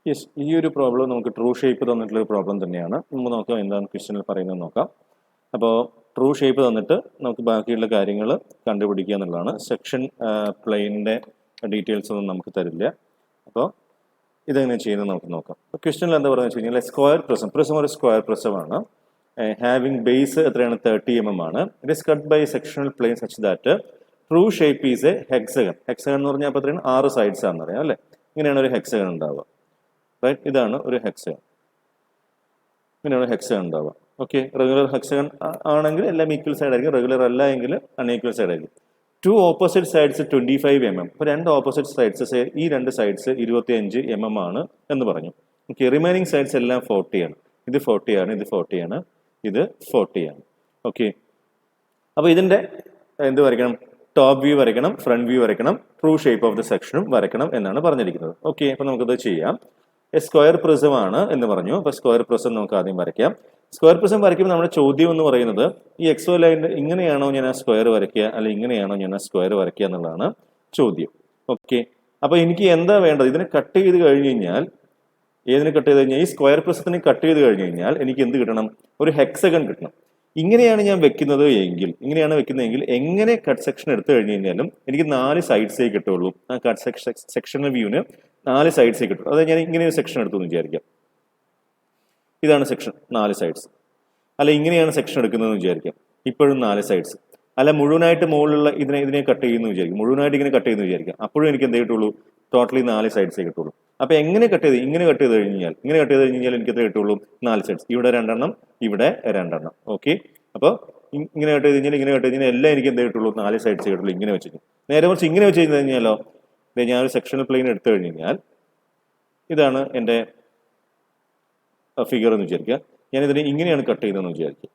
Yes, ഈ ഒരു problem നമുക്ക് ട്രൂ ഷേപ്പ് തന്നിട്ടുള്ളൊരു പ്രോബ്ലം തന്നെയാണ്. നമുക്ക് നോക്കാം എന്താണ് ക്വസ്റ്റ്യനിൽ പറയുന്നത് നോക്കാം. അപ്പോൾ ട്രൂ ഷേപ്പ് തന്നിട്ട് നമുക്ക് ബാക്കിയുള്ള കാര്യങ്ങൾ കണ്ടുപിടിക്കുക എന്നുള്ളതാണ്. സെക്ഷൻ പ്ലെയിനിൻ്റെ ഡീറ്റെയിൽസ് ഒന്നും നമുക്ക് തരില്ല. അപ്പോൾ ഇതെങ്ങനെ ചെയ്യുന്നത് നമുക്ക് നോക്കാം. അപ്പോൾ ക്വസ്റ്റ്യനിൽ എന്താ പറയുക വെച്ച് കഴിഞ്ഞാൽ സ്ക്വയർ പ്രിസം ഒരു സ്ക്വയർ പ്രിസമാണ്. ഹാവിംഗ് ബേസ് എത്രയാണ് 30 mm ആണ്. It is cut by sectional plane such that true shape is a hexagon. Hexagon എന്ന് പറഞ്ഞാൽ അപ്പോൾ എത്രയാണ് 6 സൈഡ്സ് ആണെന്ന് അറിയാം അല്ലേ. ഇങ്ങനെയാണ് ഒരു ഹെക്സഗൺ ഉണ്ടാവുക. റൈറ്റ്, ഇതാണ് ഒരു ഹെക്സഗൺ. ഇങ്ങനെയാണ് ഹെക്സഗൺ ഉണ്ടാവുക. ഓക്കെ, റെഗുലർ ഹെക്സഗൺ ആണെങ്കിൽ എല്ലാം ഈക്വൽ സൈഡ് ആയിരിക്കും. റെഗുലർ അല്ല എങ്കിൽ അൺഈക്വൽ സൈഡ് ആയിരിക്കും. 2 ഓപ്പോസിറ്റ് സൈഡ്സ് 25 mm. അപ്പോൾ 2 ഓപ്പോസിറ്റ് സൈഡ്സ്, ഈ 2 സൈഡ്സ് 25 mm ആണ് എന്ന് പറഞ്ഞു. ഓക്കെ, റിമൈനിങ് സൈഡ്സ് എല്ലാം 40 ആണ്. ഇത് 40 ആണ്, ഇത് 40 ആണ്, ഇത് 40 ആണ്. ഓക്കെ, അപ്പോൾ ഇതിൻ്റെ എന്ത് വരയ്ക്കണം? ടോപ്പ് വ്യൂ വരയ്ക്കണം, ഫ്രണ്ട് വ്യൂ വരയ്ക്കണം, ട്രൂ ഷേപ്പ് ഓഫ് ദ സെക്ഷനും വരയ്ക്കണം എന്നാണ് പറഞ്ഞിരിക്കുന്നത്. ഓക്കെ, അപ്പോൾ നമുക്കത് ചെയ്യാം. സ്ക്വയർ പ്രിസം ആണ് എന്ന് പറഞ്ഞു. അപ്പോൾ സ്ക്വയർ പ്രിസം നമുക്ക് ആദ്യം വരയ്ക്കാം. സ്ക്വയർ പ്രിസം വരയ്ക്കുമ്പോൾ നമ്മുടെ ചോദ്യം എന്ന് പറയുന്നത് ഈ എക്സോ ലൈനിൽ ഇങ്ങനെയാണോ ഞാൻ ആ സ്ക്വയർ വരയ്ക്കുക, അല്ലെങ്കിൽ ഇങ്ങനെയാണോ ഞാൻ ആ സ്ക്വയർ വരയ്ക്കുക എന്നുള്ളതാണ് ചോദ്യം. ഓക്കെ, അപ്പോൾ എനിക്ക് എന്താ വേണ്ടത്? ഇതിനെ കട്ട് ചെയ്ത് കഴിഞ്ഞ് കഴിഞ്ഞാൽ, ഏതിനെ കട്ട് ചെയ്ത് കഴിഞ്ഞാൽ ഈ സ്ക്വയർ പ്രിസത്തിനെ കട്ട് ചെയ്ത് കഴിഞ്ഞ് കഴിഞ്ഞാൽ എനിക്ക് എന്ത് കിട്ടണം? ഒരു ഹെക്സഗൺ കിട്ടണം. ഇങ്ങനെയാണ് ഞാൻ വെക്കുന്നത് എങ്കിൽ, ഇങ്ങനെയാണ് വെക്കുന്നതെങ്കിൽ എങ്ങനെ കട്ട് സെക്ഷൻ എടുത്തു കഴിഞ്ഞ് കഴിഞ്ഞാലും എനിക്ക് 4 സൈഡ്സേ കിട്ടുള്ളൂ. ആ കട്ട് സെക്ഷണൽ വ്യൂവിന് 4 സൈഡ്സേ കിട്ടും. അതായത് ഞാൻ ഇങ്ങനെ ഒരു സെക്ഷൻ എടുത്തു എന്ന് വിചാരിക്കാം. ഇതാണ് സെക്ഷൻ, 4 സൈഡ്സ്. അല്ല ഇങ്ങനെയാണ് സെക്ഷൻ എടുക്കുന്നതെന്ന് വിചാരിക്കാം, ഇപ്പോഴും 4 സൈഡ്സ്. അല്ല മുഴുവനായിട്ട് മുകളിലുള്ള ഇതിനെ കട്ട് ചെയ്യുന്നു വിചാരിക്കും, മുഴുവനായിട്ട് ഇങ്ങനെ കട്ട് ചെയ്യുന്നു വിചാരിക്കാം. അപ്പോഴും എനിക്ക് എന്ത് കിട്ടുള്ളൂ? ടോട്ടലി 4 സൈഡ്സേ കിട്ടുള്ളൂ. അപ്പൊ എങ്ങനെ കട്ട് ചെയ്ത്, ഇങ്ങനെ കട്ട് ചെയ്ത് കഴിഞ്ഞാൽ, ഇങ്ങനെ കട്ട് ചെയ്ത് കഴിഞ്ഞാൽ എനിക്ക് എത്ര കിട്ടുള്ളൂ? 4 സൈഡ്സ്. ഇവിടെ 2 എണ്ണം, ഇവിടെ 2 എണ്ണം. ഓക്കെ, അപ്പോൾ ഇങ്ങനെ കട്ട് ചെയ്ത് കഴിഞ്ഞാൽ, ഇങ്ങനെ കട്ട് ചെയ്ത് കഴിഞ്ഞാൽ എല്ലാം എനിക്ക് എന്ത് കിട്ടുള്ളൂ? 4 സൈഡ്സേ കിട്ടുള്ളൂ. ഇങ്ങനെ വെച്ചിട്ട് നേരെ കുറച്ച് ഇങ്ങനെ വെച്ച് കഴിഞ്ഞാലോ, ഞാനൊരു സെക്ഷണൽ പ്ലെയിൻ എടുത്തു കഴിഞ്ഞ് കഴിഞ്ഞാൽ, ഇതാണ് എൻ്റെ ഫിഗർ എന്ന് വിചാരിക്കുക. ഞാനിതിനെ ഇങ്ങനെയാണ് കട്ട് ചെയ്തതെന്ന് വിചാരിക്കുക.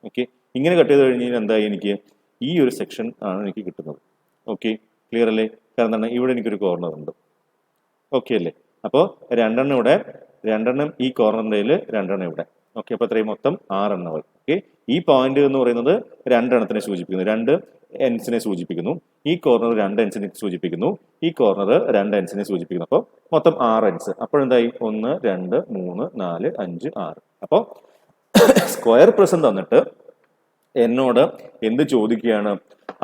ഓക്കെ, ഇങ്ങനെ കട്ട് ചെയ്ത് കഴിഞ്ഞ് കഴിഞ്ഞാൽ എന്തായി? എനിക്ക് ഈ ഒരു സെക്ഷൻ ആണ് എനിക്ക് കിട്ടുന്നത്. ഓക്കെ, ക്ലിയർ അല്ലേ? കാരണം എന്താണ്? ഇവിടെ എനിക്കൊരു കോർണർ ഉണ്ട്. ഓക്കെ അല്ലേ? അപ്പോൾ 2 എണ്ണം ഇവിടെ, 2 എണ്ണം ഈ കോർണറിൻ്റെ 2 എണ്ണം ഇവിടെ. ഓക്കെ, അപ്പോൾ അത്രയും മൊത്തം 6 എണ്ണം. ഓക്കെ, ഈ പോയിന്റ് എന്ന് പറയുന്നത് 2 എണ്ണത്തിനെ സൂചിപ്പിക്കുന്നു, 2 എൻസിനെ സൂചിപ്പിക്കുന്നു. ഈ കോർണർ 2 എൻസിനെ സൂചിപ്പിക്കുന്നു, ഈ കോർണർ 2 എൻസിനെ സൂചിപ്പിക്കുന്നു. അപ്പോൾ മൊത്തം 6 എൻസ്. അപ്പോഴെന്തായി? 1 2 3 4 5 6. അപ്പോൾ സ്ക്വയർ പ്രിസം തന്നിട്ട് എന്നോട് എന്ത് ചോദിക്കുകയാണ്?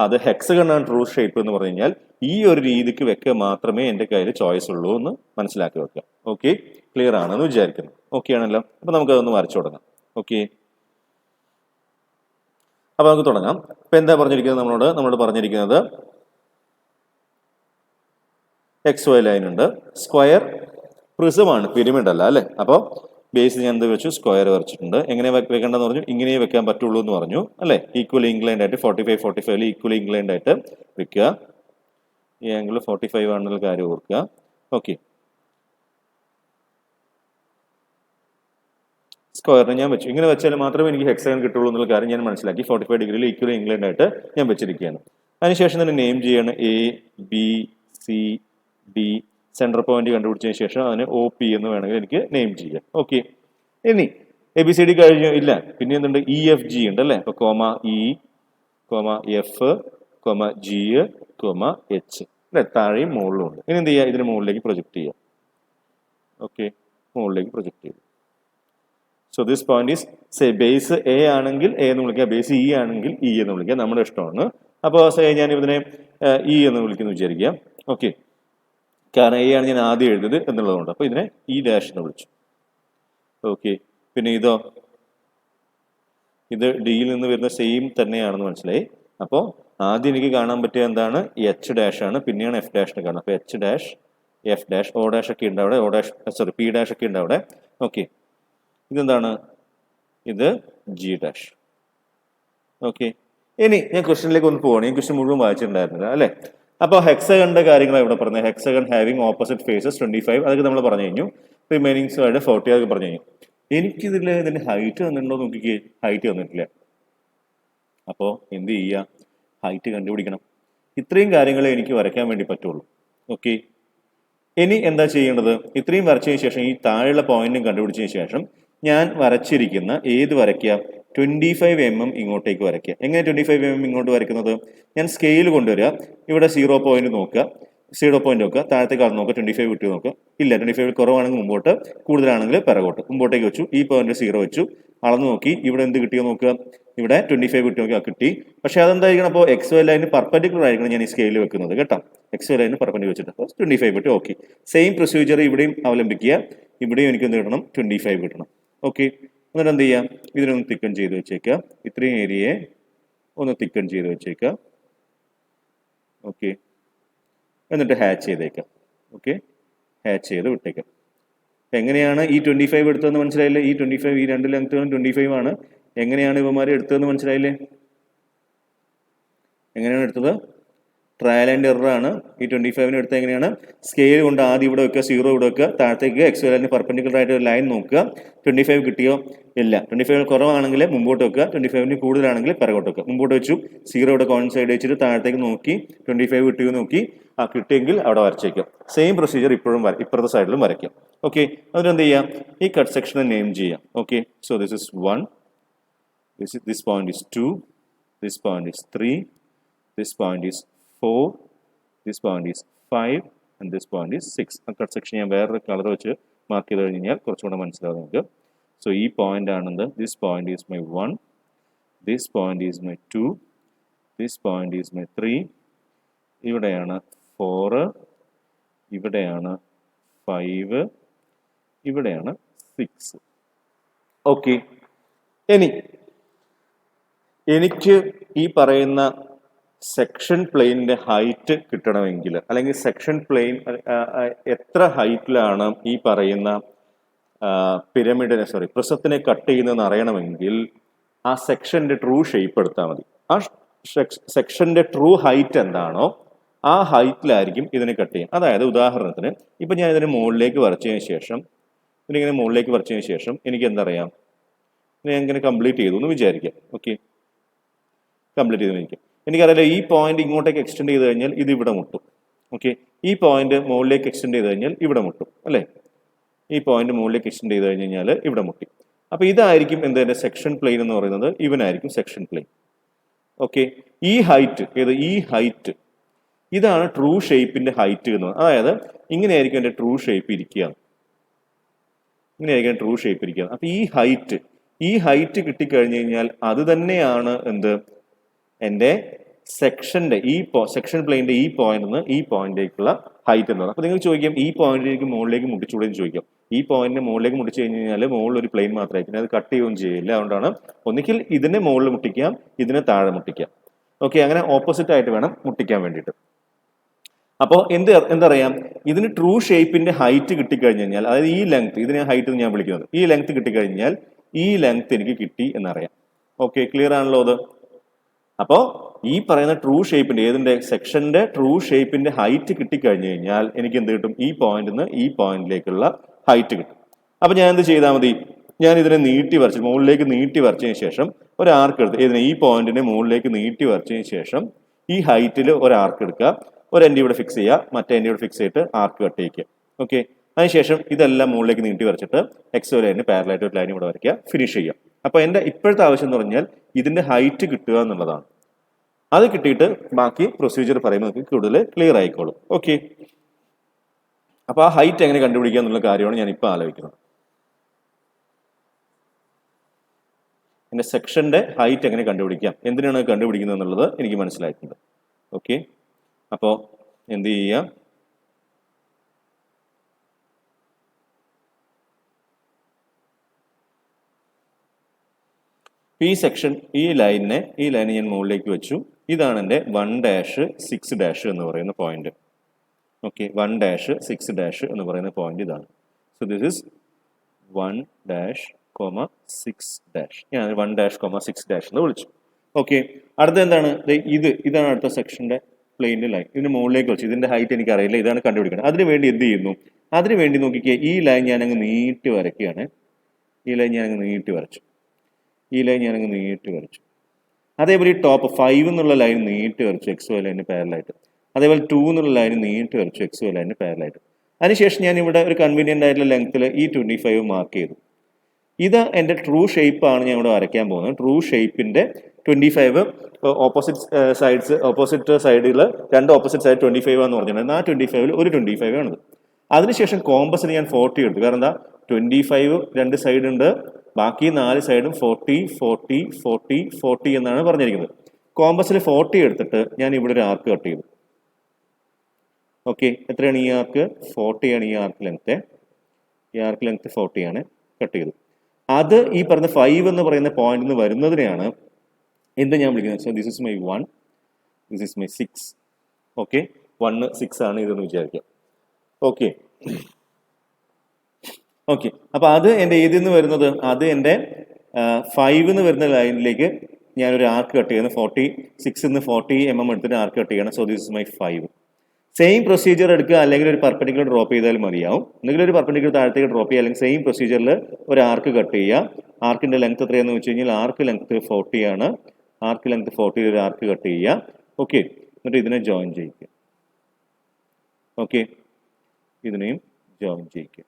അത് ഹെക്സഗൺ ആണ് ട്രൂ ഷേപ്പ് എന്ന് പറഞ്ഞു കഴിഞ്ഞാൽ ഈ ഒരു രീതിക്ക് വെക്കുക മാത്രമേ എൻ്റെ കയ്യിൽ ചോയ്സ് ഉള്ളൂ എന്ന് മനസ്സിലാക്കി വെക്കുക. ഓക്കെ, ക്ലിയർ ആണെന്ന് വിചാരിക്കുന്നു. ഓക്കെ ആണല്ലോ? അപ്പൊ നമുക്കതൊന്ന് വരച്ചു തുടങ്ങാം. ഓക്കെ, അപ്പൊ നമുക്ക് തുടങ്ങാം. ഇപ്പൊ എന്താ പറഞ്ഞിരിക്കുന്നത്? നമ്മളോട് പറഞ്ഞിരിക്കുന്നത് XY ലൈൻ ഉണ്ട്, സ്ക്വയർ പ്രിസമാണ്, പിരമിഡ് അല്ല അല്ലെ. അപ്പോൾ ബേസ് ഞാൻ എന്ത് വെച്ചു? സ്ക്വയർ വരച്ചിട്ടുണ്ട്. എങ്ങനെ വെക്കേണ്ടതെന്ന് പറഞ്ഞു? ഇങ്ങനെ വെക്കാൻ പറ്റുള്ളൂ എന്ന് പറഞ്ഞു അല്ലെ. ഈക്വലി ഇൻക്ലൈൻഡ് ആയിട്ട് 45 ഈക്വലി ഇൻക്ലൈൻഡ് ആയിട്ട് വെക്കുക. ഈ ആംഗിൾ 45 ആണെന്നുള്ള കാര്യം ഓർക്കുക. ഓക്കെ, സ്ക്വയറിന് ഞാൻ വെച്ചു. ഇങ്ങനെ വെച്ചാൽ മാത്രമേ എനിക്ക് ഹെക്സഗൺ കിട്ടുള്ളൂ എന്നുള്ള കാര്യം ഞാൻ മനസ്സിലാക്കി. 45 ഡിഗ്രിയിൽ ഈക്വലി ഇൻക്ലൈൻഡ് ആയിട്ട് ഞാൻ വെച്ചിരിക്കുകയാണ്. അതിനുശേഷം തന്നെ നെയിം ചെയ്യാണ്. ABCD സെൻട്രൽ പോയിന്റ് കണ്ടുപിടിച്ചതിന് ശേഷം അതിന് OP എന്ന് വേണമെങ്കിൽ എനിക്ക് നെയിം ചെയ്യാം. ഓക്കെ, ഇനി ABCD കഴിഞ്ഞു ഇല്ല, പിന്നെ എന്തുണ്ട്? EFG ഉണ്ട് അല്ലേ. അപ്പൊ E, F, G, H അല്ലെ. താഴെയും മുകളിലും ഉണ്ട്. ഇനി എന്ത് ചെയ്യുക? ഇതിന് മുകളിലേക്ക് പ്രൊജക്ട് ചെയ്യുക. ഓക്കെ, മുകളിലേക്ക് പ്രൊജക്ട് ചെയ്തു. So this point is base A ആണെങ്കിൽ A എന്ന് വിളിക്കുക, ബേസ് E ആണെങ്കിൽ E എന്ന് വിളിക്കുക, നമ്മുടെ ഇഷ്ടമാണ്. അപ്പോൾ ഞാൻ ഇതിനെ E എന്ന് വിളിക്കുന്നു വിചാരിക്കുക. ഓക്കെ, കാരണം A ആണ് ഞാൻ ആദ്യം എഴുതിയത് എന്നുള്ളതുകൊണ്ട്. അപ്പോൾ ഇതിനെ E' എന്ന് വിളിച്ചു. ഓക്കെ, പിന്നെ ഇതോ? ഇത് ഡിയിൽ നിന്ന് വരുന്ന സെയിം തന്നെയാണെന്ന് മനസ്സിലായി. അപ്പോൾ ആദ്യം എനിക്ക് കാണാൻ പറ്റിയ എന്താണ്? H' ആണ്, പിന്നെയാണ് F' കാണുന്നത്. അപ്പോൾ H', F', O' ഒക്കെ ഉണ്ട് അവിടെ, P' ഒക്കെ ഉണ്ട് അവിടെ. ഓക്കെ, ഇതെന്താണ്? ഇത് G'. ഓക്കെ, ഇനി ഞാൻ ക്വസ്റ്റ്യനിലേക്ക് ഒന്ന് പോവാണ്. ഈ ക്വസ്റ്റ്യൻ മുഴുവൻ വായിച്ചിട്ടുണ്ടായിരുന്നില്ല അല്ലേ. അപ്പോൾ ഹെക്സഗണിന്റെ കാര്യങ്ങൾ ഇവിടെ പറഞ്ഞത്. ഹെക്സഗൺ ഹാവിംഗ് ഓപ്പോസിറ്റ് ഫേസസ് 25, അതൊക്കെ നമ്മൾ പറഞ്ഞു കഴിഞ്ഞു. റിമൈനിങ് സൈഡ് 40, അതൊക്കെ പറഞ്ഞു കഴിഞ്ഞു. ഇതിന്റെ ഹൈറ്റ് തന്നിട്ടുണ്ടോ നോക്കിക്കേ. ഹൈറ്റ് തന്നിട്ടില്ല. അപ്പോൾ എന്ത് ചെയ്യുക? ഹൈറ്റ് കണ്ടുപിടിക്കണം. ഇത്രയും കാര്യങ്ങളെ എനിക്ക് വരയ്ക്കാൻ വേണ്ടി പറ്റുള്ളൂ. ഓക്കെ, ഇനി എന്താ ചെയ്യേണ്ടത്? ഇത്രയും വരച്ചതിന് ശേഷം ഈ താഴെയുള്ള പോയിന്റും കണ്ടുപിടിച്ചതിന് ശേഷം ഞാൻ വരച്ചിരിക്കുന്ന ഏത് വരയ്ക്കുക? 25 mm ഇങ്ങോട്ടേക്ക് വരയ്ക്കുക. എങ്ങനെ 25 mm ഇങ്ങോട്ട് വരയ്ക്കുന്നത്? ഞാൻ സ്കെയിൽ കൊണ്ടുവരിക, ഇവിടെ 0 പോയിന്റ് നോക്കുക, 0 വെക്കുക, താഴത്തേക്ക് അളന്ന് നോക്കുക, 25 വിട്ട് നോക്കുക. ഇല്ല, 25 കുറവാണെങ്കിൽ മുമ്പോട്ട്, കൂടുതലാണെങ്കിൽ പിറകോട്ട്. മുമ്പോട്ടേക്ക് വെച്ചു, ഈ പോയിന്റ് 0 വെച്ചു, അളന്ന് നോക്കി, ഇവിടെ എന്ത് കിട്ടിയോ നോക്കുക, ഇവിടെ 25 വിട്ട് നോക്കി, കിട്ടി. പക്ഷേ അതെന്തായിരിക്കണം, അപ്പോൾ എക്സ് വൈ ലൈനിന് പെർപെൻഡിക്കുലർ ആയിരിക്കണം ഞാൻ ഈ സ്കെയിൽ വെക്കുന്നത് കേട്ടോ. എക്സ് വൈ ലൈനിന് പെർപെൻഡിക്കുലർ വെച്ചിട്ട് അപ്പോൾ 25 വിട്ട് ഓക്കെ. സെയിം പ്രൊസീജിയർ ഇവിടെയും അവലംബിക്കുക. ഇവിടെയും എനിക്ക് എന്ത് കിട്ടണം, 25 കിട്ടണം. ഓക്കെ, എന്നിട്ട് എന്ത് ചെയ്യാം, ഇതിനൊന്ന് തിക്കൺ ചെയ്ത് വെച്ചേക്കുക. ഇത്രയും ഏരിയയെ ഒന്ന് തിക്കൺ ചെയ്ത് വെച്ചേക്കുക. ഓക്കെ, എന്നിട്ട് ഹാച്ച് ചെയ്തേക്കാം. ഓക്കെ, ഹാച്ച് ചെയ്ത് വിട്ടേക്കാം. എങ്ങനെയാണ് ഈ 25 എടുത്തതെന്ന് മനസ്സിലായില്ലേ? ഈ 25, ഈ രണ്ട് ലെങ്ത്തുകളും 25 ആണ്. എങ്ങനെയാണ് ഇവന്മാരെ എടുത്തതെന്ന് മനസ്സിലായില്ലേ? എങ്ങനെയാണ് എടുത്തത്? ട്രയൽ ആൻഡ് എറർ ആണ്. ഈ 25 എടുത്തത് എങ്ങനെയാണ്? സ്കെയിൽ കൊണ്ട് ആദ്യം ഇവിടെ വെക്കുക, 0 ഇവിടെ വെക്കുക, താഴത്തേക്ക് എക്സ് വൈ ലൈനിന് പെർപെൻഡിക്കുലർ ആയിട്ട് ഒരു ലൈൻ നോക്കുക. 25 കിട്ടിയോ? ഇല്ല. 25 കുറവാണെങ്കിൽ മുമ്പോട്ട് വെക്കുക, 25 കൂടുതലാണെങ്കിൽ പിറകോട്ട് വെക്കുക. മുമ്പോട്ട് വെച്ചു, 0 ഇവിടെ കോൺസൈഡ് വെച്ചിട്ട് താഴത്തേക്ക് നോക്കി, 25 കിട്ടിയോ നോക്കി, കിട്ടിയെങ്കിൽ അവിടെ വരച്ചേക്കാം. സെയിം പ്രൊസീജിയർ ഇപ്പോഴും ഇപ്പുറത്തെ സൈഡിലും വരയ്ക്കാം. ഓക്കെ, അതിന് എന്ത് ചെയ്യാം, ഈ കട്ട് സെക്ഷനെ നെയിം ചെയ്യാം. Okay, so this is 1, this point is 2, this point is 3, this point is 4, this point is 5, and this point is 6. Cut section ഞാൻ വേറൊരു കളർ വെച്ച് മാർക്ക് ചെയ്ത് കഴിഞ്ഞാൽ കുറച്ചുകൂടെ മനസ്സിലാവും നിങ്ങൾക്ക്. സോ ഈ പോയിന്റ് ആണെന്ത്, this point is my 1, this point is my 2, this point is my 3, ഇവിടെയാണ് 4, ഇവിടെയാണ് 5, ഇവിടെയാണ് 6. ഓക്കെ, എനിക്ക് ഈ പറയുന്ന സെക്ഷൻ പ്ലെയിനിന്റെ ഹൈറ്റ് കിട്ടണമെങ്കിൽ, അല്ലെങ്കിൽ സെക്ഷൻ പ്ലെയിൻ എത്ര ഹൈറ്റിലാണ് ഈ പറയുന്ന പ്രിസത്തിനെ കട്ട് ചെയ്യുന്നതെന്ന് അറിയണമെങ്കിൽ ആ സെക്ഷന്റെ ട്രൂ ഷേപ്പ് എടുത്താൽ മതി. ആ സെക്ഷന്റെ ട്രൂ ഹൈറ്റ് എന്താണോ ആ ഹൈറ്റിലായിരിക്കും ഇതിനെ കട്ട് ചെയ്യാം. അതായത് ഉദാഹരണത്തിന് ഇപ്പം ഞാൻ ഇതിന് മുകളിലേക്ക് വരച്ചതിന് ശേഷം, ഇതിനിങ്ങനെ മുകളിലേക്ക് വരച്ചതിന് ശേഷം എനിക്ക് എന്തറിയാം, ഞാൻ ഇങ്ങനെ കംപ്ലീറ്റ് ചെയ്തു എന്ന് വിചാരിക്കാം. ഓക്കെ, കംപ്ലീറ്റ് ചെയ്തിരിക്കും. എനിക്കറിയില്ല, ഈ പോയിന്റ് ഇങ്ങോട്ടേക്ക് എക്സ്റ്റെൻഡ് ചെയ്ത് കഴിഞ്ഞാൽ ഇത് ഇവിടെ മുട്ടും. ഓക്കെ, ഈ പോയിന്റ് മുകളിലേക്ക് എക്സ്റ്റെൻഡ് ചെയ്ത് കഴിഞ്ഞാൽ ഇവിടെ മുട്ടും അല്ലേ? ഈ പോയിന്റ് മുകളിലേക്ക് എക്സ്റ്റെൻഡ് ചെയ്ത് കഴിഞ്ഞാൽ ഇവിടെ മുട്ടി. അപ്പോൾ ഇതായിരിക്കും എന്തിന്റെ സെക്ഷൻ പ്ലെയിൻ എന്ന് പറയുന്നത്, ഇവനായിരിക്കും സെക്ഷൻ പ്ലെയിൻ. ഓക്കെ, ഈ ഹൈറ്റ് ഈ ഹൈറ്റ് ഇതാണ് ട്രൂ ഷേപ്പിന്റെ ഹൈറ്റ് എന്ന് പറയുന്നത്. അതായത് ഇങ്ങനെയായിരിക്കും എൻ്റെ ട്രൂ ഷേപ്പ് ഇരിക്കുക, ഇങ്ങനെയായിരിക്കും ട്രൂ ഷേപ്പ് ഇരിക്കുക. അപ്പോൾ ഈ ഹൈറ്റ് കിട്ടിക്കഴിഞ്ഞ് കഴിഞ്ഞാൽ അത് തന്നെയാണ് എന്ത്, എൻ്റെ സെക്ഷന്റെ സെക്ഷൻ പ്ലെയിൻ്റെ ഈ പോയിന്റ് നിന്ന് ഈ പോയിന്റിലേക്കുള്ള ഹൈറ്റ് എന്ന് പറയുന്നത്. അപ്പോൾ നിങ്ങൾ ചോദിക്കാം, ഈ പോയിന്റിലേക്ക് മുകളിലേക്ക് മുട്ടിച്ചൂടെ എന്ന് ചോദിക്കാം. ഈ പോയിന്റിന് മുകളിലേക്ക് മുട്ടിച്ചു കഴിഞ്ഞ് കഴിഞ്ഞാൽ മുകളിൽ ഒരു പ്ലെയിൻ മാത്രമായിരിക്കും, അത് കട്ട് ചെയ്യുകയും ചെയ്യില്ല. അതുകൊണ്ടാണ് ഒന്നിക്കിൽ ഇതിനെ മുകളിൽ മുട്ടിക്കാം, ഇതിനെ താഴെ മുട്ടിക്കാം. ഓക്കെ, അങ്ങനെ ഓപ്പോസിറ്റ് ആയിട്ട് വേണം മുട്ടിക്കാൻ വേണ്ടിയിട്ട്. അപ്പോൾ എന്തറിയാം, ഇതിന് ട്രൂ ഷേപ്പിന്റെ ഹൈറ്റ് കിട്ടിക്കഴിഞ്ഞ് കഴിഞ്ഞാൽ, അതായത് ഈ ലെങ്ത്, ഇതിനെ ഹൈറ്റ് എന്ന് ഞാൻ വിളിക്കുന്നത്, ഈ ലെങ്ത് കിട്ടിക്കഴിഞ്ഞാൽ ഈ ലെങ്ത് എനിക്ക് കിട്ടി എന്നറിയാം. ഓക്കെ, ക്ലിയർ ആണല്ലോ അത്? അപ്പോൾ ഈ പറയുന്ന ട്രൂ ഷേപ്പിന്റെ ഏതിന്റെ സെക്ഷന്റെ ട്രൂ ഷേപ്പിന്റെ ഹൈറ്റ് കിട്ടിക്കഴിഞ്ഞ് കഴിഞ്ഞാൽ എനിക്ക് എന്ത് കിട്ടും, ഈ പോയിന്റിൽ നിന്ന് ഈ പോയിന്റിലേക്കുള്ള ഹൈറ്റ് കിട്ടും. അപ്പൊ ഞാൻ എന്ത് ചെയ്താൽ മതി, ഞാൻ ഇതിനെ നീട്ടി വരച്ച് മുകളിലേക്ക് നീട്ടി വരച്ചതിന് ശേഷം ഒരു ആർക്ക് എടുത്ത് ഈ പോയിന്റിനെ മുകളിലേക്ക് നീട്ടി വരച്ചതിന് ശേഷം ഈ ഹൈറ്റിൽ ഒരു ആർക്ക് എടുക്കുക, ഒരു എൻഡ് ഇവിടെ ഫിക്സ് ചെയ്യുക, മറ്റേ എൻഡ് ഇവിടെ ഫിക്സ് ചെയ്തിട്ട് ആർക്ക് കട്ട് ചെയ്യിക്കുക. ഓക്കെ, അതിനുശേഷം ഇതെല്ലാം മുകളിലേക്ക് നീട്ടി വരച്ചിട്ട് എക്സ് വരെ തന്നെ പാരലായിട്ട് ഒരു ലൈൻ ഇവിടെ വരയ്ക്കുക, ഫിനിഷ് ചെയ്യുക. അപ്പോൾ എൻ്റെ ഇപ്പോഴത്തെ ആവശ്യം എന്ന് പറഞ്ഞാൽ ഇതിന്റെ ഹൈറ്റ് കിട്ടുക എന്നുള്ളതാണ്. അത് കിട്ടിയിട്ട് ബാക്കി പ്രൊസീജിയർ പറയുമ്പോൾ നമുക്ക് കൂടുതൽ ക്ലിയർ ആയിക്കോളും. ഓക്കെ, അപ്പോൾ ആ ഹൈറ്റ് എങ്ങനെ കണ്ടുപിടിക്കുക എന്നുള്ള കാര്യമാണ് ഞാൻ ഇപ്പോൾ ആലോചിക്കുന്നത്. എൻ്റെ സെക്ഷന്റെ ഹൈറ്റ് എങ്ങനെ കണ്ടുപിടിക്കാം, എന്തിനാണ് കണ്ടുപിടിക്കുന്നത് എന്നുള്ളത് എനിക്ക് മനസ്സിലായിട്ടുണ്ട്. ഓക്കെ, അപ്പോൾ എന്ത് ചെയ്യുക, ഈ സെക്ഷൻ ഈ ലൈനെ ഞാൻ മുകളിലേക്ക് വെച്ചു. ഇതാണ് എൻ്റെ 1-6- എന്ന് പറയുന്ന പോയിന്റ്. ഓക്കെ, 1-6- എന്ന് പറയുന്ന പോയിന്റ് ഇതാണ്. So this is 1-6-. ഞാൻ 1-6- എന്ന് വിളിച്ചു. ഓക്കെ, അടുത്ത എന്താണ്, ഇതാണ് അടുത്ത സെക്ഷന്റെ പ്ലെയിൻ്റെ ലൈൻ. ഇതിന് മുകളിലേക്ക് വെച്ചു. ഇതിന്റെ ഹൈറ്റ് എനിക്ക് അറിയില്ല, ഇതാണ് കണ്ടുപിടിക്കുന്നത്. അതിന് വേണ്ടി എന്ത് ചെയ്യുന്നു, അതിന് വേണ്ടി നോക്കിക്കുക, ഈ ലൈൻ ഞാൻ അങ്ങ് നീട്ടി വരയ്ക്കുകയാണ്. ഈ ലൈൻ ഞാൻ അങ്ങ് നീട്ടി വരച്ചു. അതേപോലെ ഈ ടോപ്പ് 5 എന്നുള്ള ലൈൻ നീട്ടി വരച്ചു എക്സ് വൈ ലൈനിന് പാരലായിട്ട്. അതേപോലെ 2 എന്നുള്ള ലൈൻ നീട്ടി വരച്ചു എക്സ് വൈ ലൈനിന് പാരലായിട്ട്. അതിനുശേഷം ഞാൻ ഇവിടെ ഒരു കൺവീനിയൻ്റ് ആയിട്ടുള്ള ലെങ്ത്തിൽ ഈ 25 മാർക്ക് ചെയ്തു. ഇത് എൻ്റെ ട്രൂ ഷേപ്പാണ് ഞാൻ ഇവിടെ വരയ്ക്കാൻ പോകുന്നത്. ട്രൂ ഷേപ്പിന്റെ 25 ഓപ്പോസിറ്റ് സൈഡിൽ രണ്ട് ഓപ്പോസിറ്റ് സൈഡ് 25 എന്ന് പറഞ്ഞിട്ടുണ്ടായിരുന്നു. ആ 25 ഒരു 25 ആണത്. അതിനുശേഷം കോമ്പസിന് ഞാൻ 40 എടുത്തു. കാരണം എന്താ, 25 രണ്ട് സൈഡ് ഉണ്ട്, ബാക്കി 4 സൈഡും 40 40 40 40 എന്നാണ് പറഞ്ഞിരിക്കുന്നത്. കോമ്പസിൽ 40 എടുത്തിട്ട് ഞാൻ ഇവിടെ ഒരു ആർക്ക് കട്ട് ചെയ്തു. ഓക്കെ, എത്രയാണ് ഈ ആർക്ക്? 40 ആണ് ഈ ആർക്ക് ലെങ്ത്. ഈ ആർക്ക് ലെങ്ത് 40 ആണ്, കട്ട് ചെയ്തു. അത് ഈ പറഞ്ഞ 5 എന്ന് പറയുന്ന പോയിന്റിൽ നിന്ന് വരുന്നതിനെയാണ് എന്ത് ഞാൻ വിളിക്കുന്നത്? So this is my 1, this is my 6. Okay, 1 6 ആണ് ഇതെന്ന് വിചാരിക്കാം. ഓക്കെ ഓക്കെ, അപ്പൊ അത് എൻ്റെ ഏതിൽ നിന്ന് വരുന്നത്? അത് എൻ്റെ 5 എന്ന് വരുന്ന ലൈനിലേക്ക് ഞാനൊരു ആർക്ക് കട്ട് ചെയ്യുന്നത്. 46 40 mm എടുത്തിട്ട് ആർക്ക് കട്ട് ചെയ്യണം. So this is my 5. Same procedure എടുക്കുക, അല്ലെങ്കിൽ ഒരു പെർപെൻഡിക്കുലർ ഡ്രോപ്പ് ചെയ്താലും മതിയാവും. അല്ലെങ്കിൽ ഒരു പെർപെൻഡിക്കുലർ താഴത്തേക്ക് ഡ്രോപ്പ് ചെയ്യുക, അല്ലെങ്കിൽ സെയിം പ്രൊസീജിയറിൽ ഒരു ആർക്ക് കട്ട് ചെയ്യുക. ആർക്കിന്റെ ലെങ്ത് എത്രയാണെന്ന് വെച്ച് കഴിഞ്ഞാൽ ആർക്ക് ലെങ്ത് 40 ആണ്. ആർക്ക് ലെങ്ത് 40 ഒരു ആർക്ക് കട്ട് ചെയ്യുക. ഓക്കെ, എന്നിട്ട് ഇതിനെ ജോയിൻ ചെയ്യിക്കുക. ഓക്കെ, ഇതിനെയും ജോയിൻ ചെയ്യിക്കുക.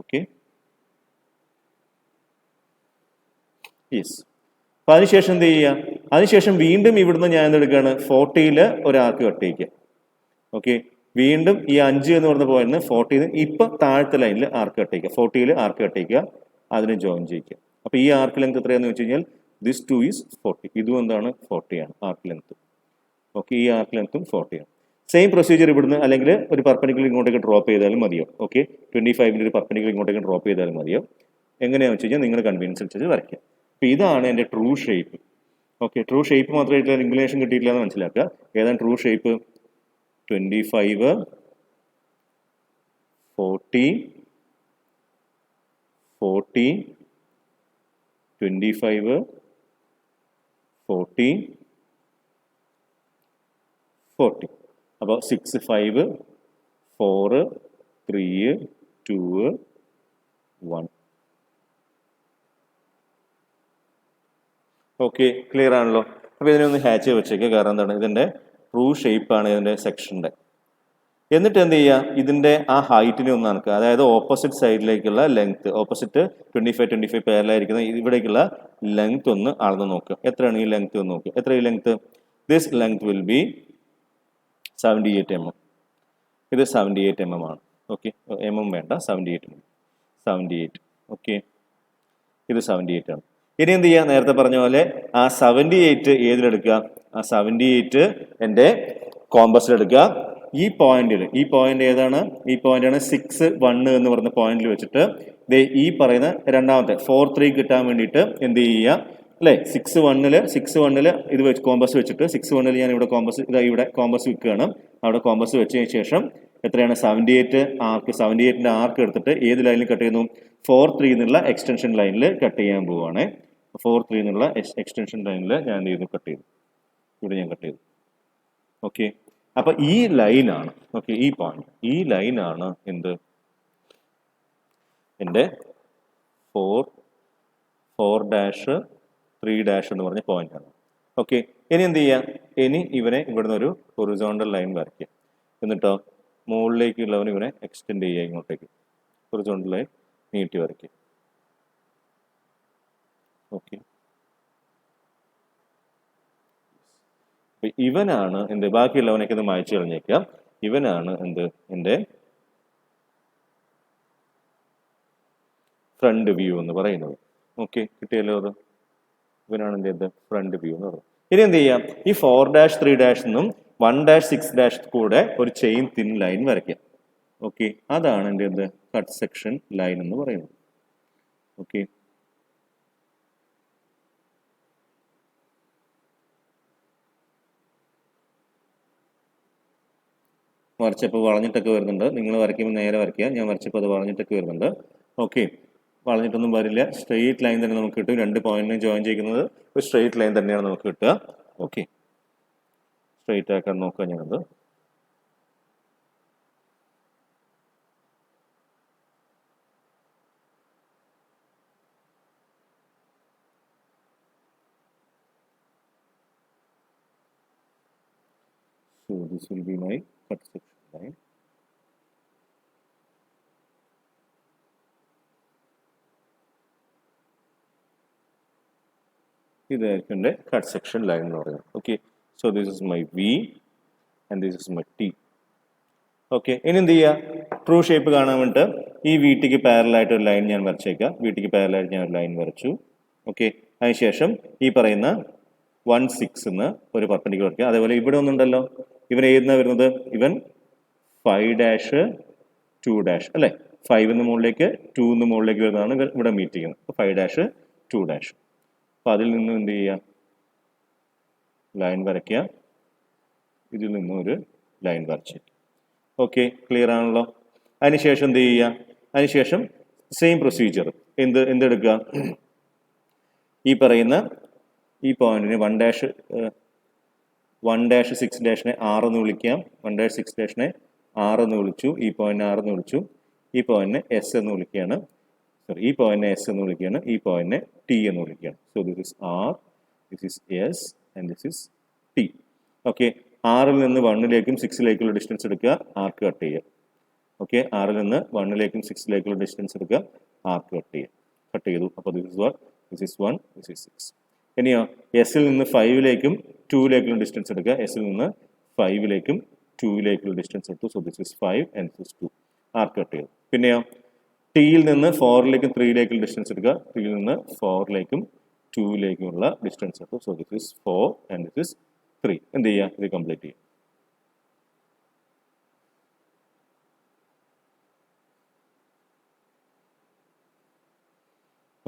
Okay, yes. അപ്പൊ അതിനുശേഷം എന്ത് ചെയ്യുക? അതിനുശേഷം വീണ്ടും ഇവിടുന്ന് ഞാൻ എന്തെടുക്കുകയാണ്? 40 ഒരു ആർക്ക് കട്ട് ചെയ്യിക്കുക. ഓക്കെ, വീണ്ടും ഈ 5 എന്ന് പറഞ്ഞ പോയിന്റ് 40 ഇപ്പൊ താഴത്തെ ലൈനിൽ ആർക്ക് കട്ട് ചെയ്യുക. 40 ആർക്ക് കട്ട് ചെയ്യുക, അതിനെ ജോയിൻ ചെയ്യിക്കുക. അപ്പൊ ഈ ആർക്ക് ലെങ്ത് എത്രയാണെന്ന് വെച്ച് കഴിഞ്ഞാൽ ദിസ് 2 ഈസ് 40. ഇതും എന്താണ്? 40 ആണ് ആർക്ക് ലെങ്ത്. ഓക്കെ, ഈ ആർക്ക് ലെങ്ത്തും 40 ആണ്. സെയിം പ്രൊസീജിയർ ഇവിടുന്ന് അല്ലെങ്കിൽ ഒരു പെർപെൻഡിക്കുലർ ഇങ്ങോട്ടേക്ക് ഡ്രോപ്പ് ചെയ്താലും മതിയോ. ഓക്കെ, 25 ഒരു പെർപെൻഡിക്കുലർ ഇങ്ങോട്ടേക്ക് ഡ്രോപ്പ് ചെയ്താലും മതിയോ. എങ്ങനെയാണെന്ന് വെച്ച് കഴിഞ്ഞാൽ നിങ്ങൾ കൺവീൻസ് അനുസരിച്ച് വരയ്ക്കുക. അപ്പൊ ഇതാണ് എൻ്റെ true shape. Okay, true shape മാത്രമായിട്ട് ഇംഗ്ലീഷ് കിട്ടിയിട്ടില്ല എന്ന് മനസ്സിലാക്കുക. ഏതാണ് ട്രൂ ഷേപ്പ്? 25 40 40 25 40 40. അപ്പോൾ 6 5 4 3 2 1. ഓക്കെ, ക്ലിയർ ആണല്ലോ. അപ്പോൾ ഇതിനെ ഒന്ന് ഹാച്ച് വെച്ചേക്കുക. കാരണം എന്താണ്? ഇതിൻ്റെ ട്രൂ ഷേപ്പാണ് ഇതിൻ്റെ സെക്ഷൻ്റെ. എന്നിട്ട് എന്ത് ചെയ്യുക? ഇതിൻ്റെ ആ ഹൈറ്റിനെ ഒന്ന് കണക്കുക. അതായത് ഓപ്പോസിറ്റ് സൈഡിലേക്കുള്ള ലെങ്ത്, ഓപ്പോസിറ്റ് 25 പേരിലായിരിക്കുന്ന ഇവിടേക്കുള്ള ലെങ്ത് ഒന്ന് അളന്ന് നോക്കുക. എത്രയാണ് ഈ ലെങ്ത് എന്ന് നോക്കുക. എത്ര ഈ length? This length will be 78 mm. ഇത് 78 mm ആണ്. ഓക്കെ, mm വേണ്ട, 78 mm. 78. ഓക്കെ, ഇത് 78 ആണ്. ഇനി എന്ത് ചെയ്യുക? നേരത്തെ പറഞ്ഞ പോലെ ആ 78 ഏതിലെടുക്കുക? ആ 78 എൻ്റെ കോമ്പസിലെടുക്കുക. ഈ പോയിന്റ് ഏതാണ്? ഈ പോയിന്റാണ് 6 1 എന്ന് പറഞ്ഞ പോയിന്റിൽ വെച്ചിട്ട് ഈ പറയുന്ന രണ്ടാമത്തെ 4 3 കിട്ടാൻ വേണ്ടിയിട്ട് എന്ത് ചെയ്യുക? അല്ലേ, 6 1 ഇത് വെച്ച് കോമ്പസ് വെച്ചിട്ട് 6 1 ഞാൻ ഇവിടെ കോമ്പസ് ഇവിടെ കോമ്പസ് വെക്കുകയാണ്. അവിടെ കോമ്പസ് വെച്ചതിന് ശേഷം എത്രയാണ്? 78 ആർക്ക്. 78ന്റെ ആർക്ക് എടുത്തിട്ട് ഏത് ലൈനിൽ കട്ട് ചെയ്യുന്നു? 4 3 എന്നുള്ള എക്സ്റ്റൻഷൻ ലൈനിൽ കട്ട് ചെയ്യാൻ പോവുകയാണ്. 4 3 എന്നുള്ള എക്സ്റ്റൻഷൻ ലൈനിൽ ഞാൻ എന്ത് ചെയ്തു? കട്ട് ചെയ്തു. ഇവിടെ ഞാൻ കട്ട് ചെയ്തു. ഓക്കെ, അപ്പൊ ഈ ലൈനാണ്, ഓക്കെ, ഈ പോയിന്റ്, ഈ ലൈനാണ് എന്ത്? എൻ്റെ 4-3- എന്ന് പറഞ്ഞ പോയിന്റ് ആണ്. ഓക്കെ, ഇനി എന്ത് ചെയ്യാം? ഇനി ഇവനെ ഇവിടുന്ന് ഒരു ഹൊറിസോണ്ടൽ ലൈൻ വരയ്ക്കുക. എന്നിട്ടോ മുകളിലേക്കുള്ളവന് ഇവനെ എക്സ്റ്റെൻഡ് ചെയ്യുക. ഇങ്ങോട്ടേക്ക് ഹൊറിസോണ്ടൽ ലൈൻ നീട്ടി വരയ്ക്കുക. ഓക്കെ, ഇവനാണ് എന്ത്? ബാക്കിയുള്ളവനൊക്കെ ഒന്ന് മായ്ച്ചു കളഞ്ഞേക്കാം. ഇവനാണ് എന്ത്? എൻ്റെ ഫ്രണ്ട് വ്യൂ എന്ന് പറയുന്നത്. ഓക്കെ, കിട്ടിയല്ലോ അത്? ഇവനാണ് എന്ത്? ഫ്രണ്ട് വ്യൂ എന്ന് പറയുന്നത്. ഇനി എന്ത് ചെയ്യാം? ഈ 4-3 എന്നും 1-6 കൂടെ ഒരു ചെയിൻ തിൻ ലൈൻ വരയ്ക്കാം. ഓക്കെ, അതാണ് എൻ്റെ എന്ത്? കട്ട് സെക്ഷൻ ലൈൻ എന്ന് പറയുന്നത്. ഓക്കെ, വരച്ചപ്പോൾ വളഞ്ഞിട്ടൊക്കെ വരുന്നുണ്ട്. നിങ്ങൾ വരയ്ക്കുമ്പോൾ നേരെ വരയ്ക്കുക. ഞാൻ വരച്ചപ്പോൾ അത് വളഞ്ഞിട്ടൊക്കെ വരുന്നുണ്ട്. ഓക്കെ, വളഞ്ഞിട്ടൊന്നും വരില്ല. സ്ട്രെയിറ്റ് ലൈൻ തന്നെ നമുക്ക് കിട്ടും. രണ്ട് പോയിന്റിനെ ജോയിൻ ചെയ്യുന്നത് ഒരു സ്ട്രെയിറ്റ് ലൈൻ തന്നെയാണ് നമുക്ക് കിട്ടുക. ഓക്കെ, സ്ട്രെയിറ്റ് ആക്കാൻ നോക്കുക ഞാനത്. So this will be my cut section line. ഇതായിരിക്കും എൻ്റെ കട്ട് സെക്ഷൻ ലൈൻ എന്ന് പറയുന്നത്. Okay, so this is my V and this is my T. ഓക്കെ, ഇനി എന്ത് ചെയ്യുക, ട്രൂ ഷേപ്പ് കാണാൻ വേണ്ടിയിട്ട് ഈ വീട്ടിക്ക് പാരലായിട്ട് ഒരു ലൈൻ ഞാൻ വരച്ചേക്കാം. വീട്ടിക്ക് പാരലായിട്ട് ഞാൻ ഒരു ലൈൻ വരച്ചു. ഓക്കെ, അതിനുശേഷം ഈ പറയുന്ന 1,6 ഒരു പെർപെൻഡിക്കുലർ വരയ്ക്കുക. അതേപോലെ ഇവിടെ ഒന്നുണ്ടല്ലോ, ഇവൻ ഏതെന്നാണ് വരുന്നത്, ഇവൻ 5' 2' അല്ലേ, 5 മുകളിലേക്ക് 2 മുകളിലേക്ക് വരുന്നതാണ് ഇവിടെ മീറ്റ് ചെയ്യുന്നത്. അപ്പോൾ 5' 2'. അപ്പോൾ അതിൽ നിന്നും എന്ത് ചെയ്യുക, ലൈൻ വരയ്ക്കുക, ഇതിൽ നിന്നും ഒരു ലൈൻ വരച്ച്. ഓക്കെ, ക്ലിയർ ആണല്ലോ. അതിനുശേഷം എന്ത് ചെയ്യുക, അതിനുശേഷം സെയിം പ്രൊസീജിയർ എന്തെടുക്കുക, ഈ പറയുന്ന ഈ പോയിന്റിന് 1'6' 6 എന്ന് വിളിക്കാം. 1'6' 6 എന്ന് വിളിച്ചു. ഈ പോയിന്റ് 6 എന്ന് വിളിച്ചു. ഈ പോയിന്റിനെ എസ് എന്ന് വിളിക്കുകയാണ്. സോറി, ഈ പോയിന്റിനെ എസ് എന്ന് വിളിക്കുകയാണ്. ഈ പോയിന്റിനെ ടി എന്ന് വിളിക്കുകയാണ്. So this is R, this is S and this is T. Okay, 6ൽ നിന്ന് 1ലേക്കും 6ലേക്കുള്ള ഡിസ്റ്റൻസ് എടുക്കുക, ആർക്ക് കട്ട് ചെയ്യുക. ഓക്കെ, 6ൽ നിന്ന് 1ലേക്കും 6ലേക്കുള്ള ഡിസ്റ്റൻസ് എടുക്കുക, ആർക്ക് കട്ട് ചെയ്യുക. കട്ട് ചെയ്തു. അപ്പോൾ this is 1, this is 1, this is 6. ഇനിയോ എസിൽ നിന്ന് 5ലേക്കും 2ലേക്കുള്ള ഡിസ്റ്റൻസ് എടുക്കുക. എസിൽ നിന്ന് 5ലേക്കും 2ലേക്കുള്ള ഡിസ്റ്റൻസ് എടുത്തു. So this is 5 and this is 2, arc cut ചെയ്തു. പിന്നെയോ ടിയിൽ നിന്ന് 4ലേക്കും 3ലേക്കുള്ള ഡിസ്റ്റൻസ് എടുക്കുക. ടിയിൽ നിന്ന് 4ലേക്കും 2ലേക്കുമുള്ള ഡിസ്റ്റൻസ് എടുത്തു. So this is 4 and this is 3. എന്ത് ചെയ്യുക, ഇത് കംപ്ലീറ്റ് ചെയ്യുക.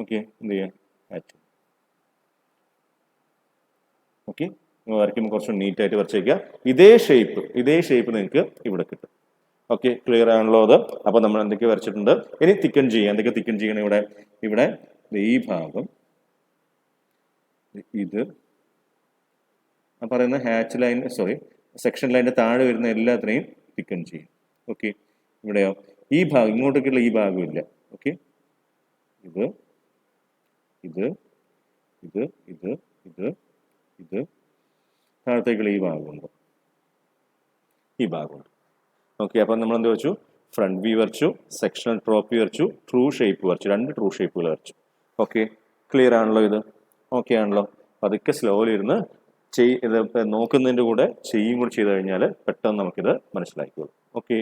ഓക്കെ, എന്ത് ചെയ്യാം, ആറ്റ്. ഓക്കെ, വരയ്ക്കുമ്പോൾ കുറച്ച് നീറ്റായിട്ട് വരച്ചേക്കുക. ഇതേ ഷേപ്പ് നിങ്ങൾക്ക് ഇവിടെ കിട്ടും. ഓക്കെ, ക്ലിയർ ആണല്ലോ അത്. അപ്പോൾ നമ്മൾ എന്തൊക്കെ വരച്ചിട്ടുണ്ട്, ഇനി തിക്കൻ ചെയ്യാം. എന്തൊക്കെ തിക്കൻ ചെയ്യണം, ഇവിടെ ഈ ഭാഗം, ഇത് പറയുന്ന ഹാച്ച് ലൈൻ, സോറി സെക്ഷൻ ലൈൻ്റെ താഴെ വരുന്ന എല്ലാത്തിനെയും തിക്കൻ ചെയ്യും. ഓക്കെ, ഇവിടെയോ ഈ ഭാഗം, ഇങ്ങോട്ടേക്കുള്ള ഈ ഭാഗം ഇല്ല. ഓക്കെ, ഇത് ഇത് ഇത് ഇത് ഇത് ഇത് താഴത്തേക്കുള്ള ഈ ഭാഗമുണ്ട്, ഈ ഭാഗമുണ്ട്. ഓക്കെ, അപ്പം നമ്മൾ എന്ത് വെച്ചു, ഫ്രണ്ട് വ്യൂ വരച്ചു, സെക്ഷണൽ ടോപ്പ് വ്യൂ വരച്ചു, ട്രൂ ഷേപ്പ് വരച്ചു, 2 ട്രൂ ഷേപ്പുകൾ വരച്ചു. ഓക്കെ, ക്ലിയർ ആണല്ലോ ഇത്. ഓക്കെ ആണല്ലോ. അതൊക്കെ സ്ലോലി ഇരുന്ന് ഇത് നോക്കുന്നതിൻ്റെ കൂടെ ചെയ്യും കൂടി ചെയ്ത് കഴിഞ്ഞാൽ പെട്ടെന്ന് നമുക്കിത് മനസ്സിലാക്കിക്കോളും. ഓക്കെ.